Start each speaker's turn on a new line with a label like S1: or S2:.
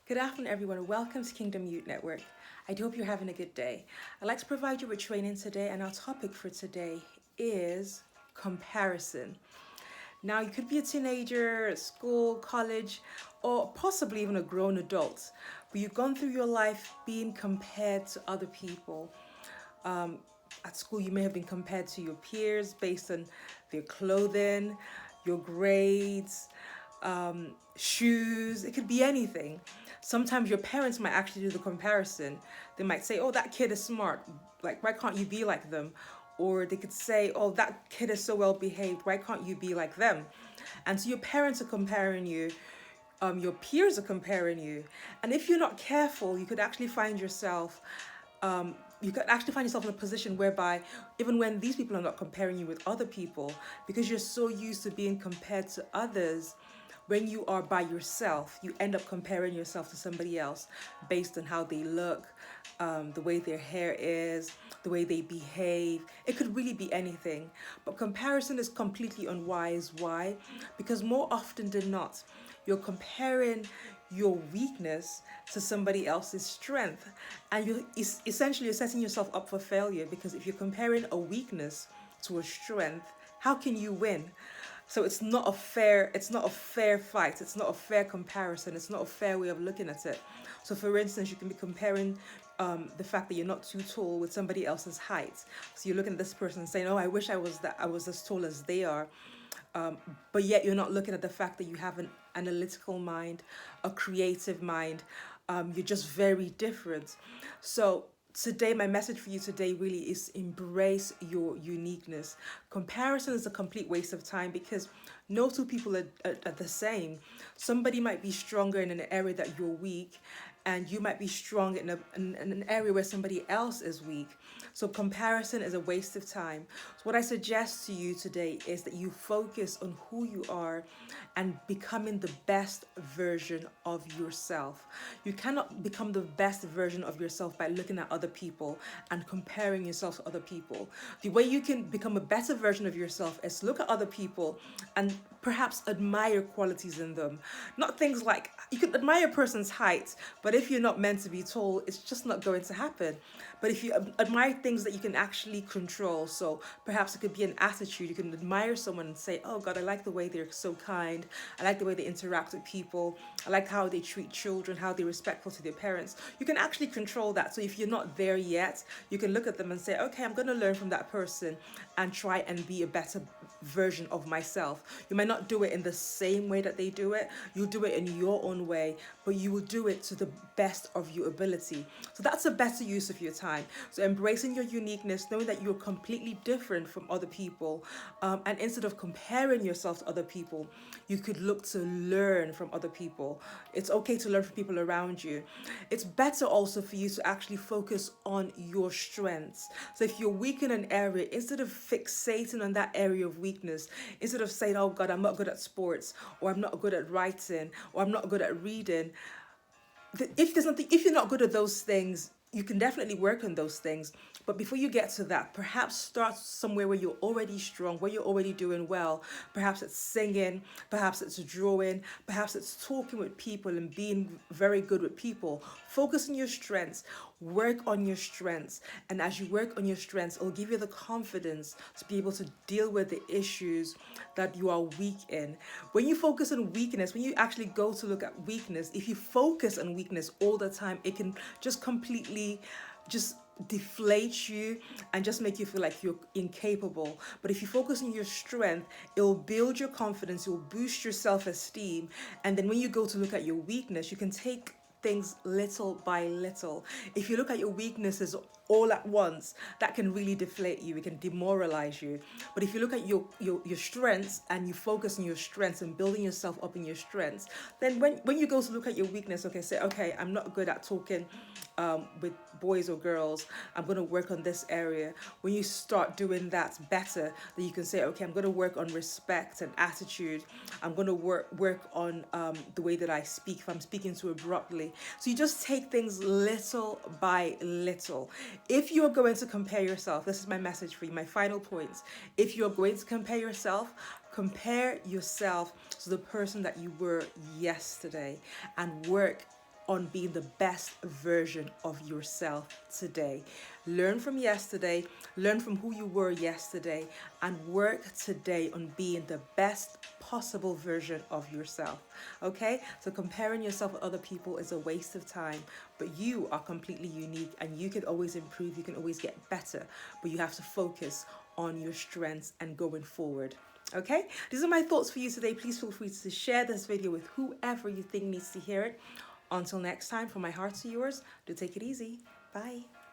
S1: Good afternoon, everyone. Welcome to Kingdom Youth Network. I do hope you're having a good day. I'd like to provide you with training today, and our topic for today is comparison. Now, you could be a teenager at school, college, or possibly even a grown adult, but you've gone through your life being compared to other people. Um, at school, you may have been compared to your peers based on their clothing, your grades, shoes. It could be anything. Sometimes your parents might actually do the comparison. They might say, "Oh, that kid is smart. Like, why can't you be like them?" Or they could say, "Oh, that kid is so well behaved. Why can't you be like them?" And so your parents are comparing you, your peers are comparing you, and if you're not careful, you could actually find yourself in a position whereby even when these people are not comparing you with other people, because you're so used to being compared to others, when you are by yourself, you end up comparing yourself to somebody else based on how they look, the way their hair is, the way they behave. It could really be anything. But comparison is completely unwise. Why? Because more often than not, you're comparing your weakness to somebody else's strength. And essentially you're setting yourself up for failure, because if you're comparing a weakness to a strength, how can you win? So it's not a fair fight. It's not a fair comparison. It's not a fair way of looking at it. So for instance, you can be comparing the fact that you're not too tall with somebody else's height. So you're looking at this person and saying, "Oh, I wish I was as tall as they are." Um, but yet you're not looking at the fact that you have an analytical mind, a creative mind. You're just very different. So today, my message for you today really is embrace your uniqueness. Comparison is a complete waste of time, because no two people are the same. Somebody might be stronger in an area that you're weak, and you might be strong in an area where somebody else is weak. So comparison is a waste of time. So what I suggest to you today is that you focus on who you are and becoming the best version of yourself. You cannot become the best version of yourself by looking at other people and comparing yourself to other people. The way you can become a better version of yourself is to look at other people and perhaps admire qualities in them. Not things like, you can admire a person's height, but if you're not meant to be tall, it's just not going to happen. But if you admire things that you can actually control, so perhaps it could be an attitude. You can admire someone and say, "Oh God, I like the way they're so kind. I like the way they interact with people. I like how they treat children, how they're respectful to their parents." You can actually control that. So if you're not there yet, you can look at them and say, "Okay, I'm going to learn from that person and try and be a better version of myself." You might not do it in the same way that they do it. You'll do it in your own way, but you will do it to the best of your ability. So that's a better use of your time. So embracing your uniqueness, knowing that you're completely different from other people, and instead of comparing yourself to other people, you could look to learn from other people. It's okay to learn from people around you. It's better also for you to actually focus on your strengths. So if you're weak in an area, instead of fixating on that area of weakness, instead of saying, "Oh God, I'm not good at sports," or "I'm not good at writing," or "I'm not good at reading," if you're not good at those things, you can definitely work on those things. But before you get to that, perhaps start somewhere where you're already strong, where you're already doing well. Perhaps it's singing, perhaps it's drawing, perhaps it's talking with people and being very good with people. Focus on your strengths, work on your strengths. And as you work on your strengths, it'll give you the confidence to be able to deal with the issues that you are weak in. When you focus on weakness, when you actually go to look at weakness, if you focus on weakness all the time, it can just completely just deflate you and just make you feel like you're incapable. But if you focus on your strength, it'll build your confidence, it'll boost your self-esteem. And then when you go to look at your weakness, you can take things little by little. If you look at your weaknesses all at once, that can really deflate you. It can demoralize you. But if you look at your strengths and you focus on your strengths and building yourself up in your strengths, then when you go to look at your weakness, okay, say, "Okay, I'm not good at talking with boys or girls. I'm going to work on this area." When you start doing that better, then you can say, "Okay, I'm going to work on respect and attitude. I'm going to work on the way that I speak, if I'm speaking too abruptly." So you just take things little by little. If you're going to compare yourself, this is my message for you, my final points. If you're going to compare yourself to the person that you were yesterday, and work on being the best version of yourself today. Learn from yesterday, learn from who you were yesterday, and work today on being the best possible version of yourself. Okay? So comparing yourself with other people is a waste of time, but you are completely unique and you can always improve, you can always get better, but you have to focus on your strengths and going forward. Okay, these are my thoughts for you today. Please feel free to share this video with whoever you think needs to hear it. Until next time, from my heart to yours, do take it easy. Bye.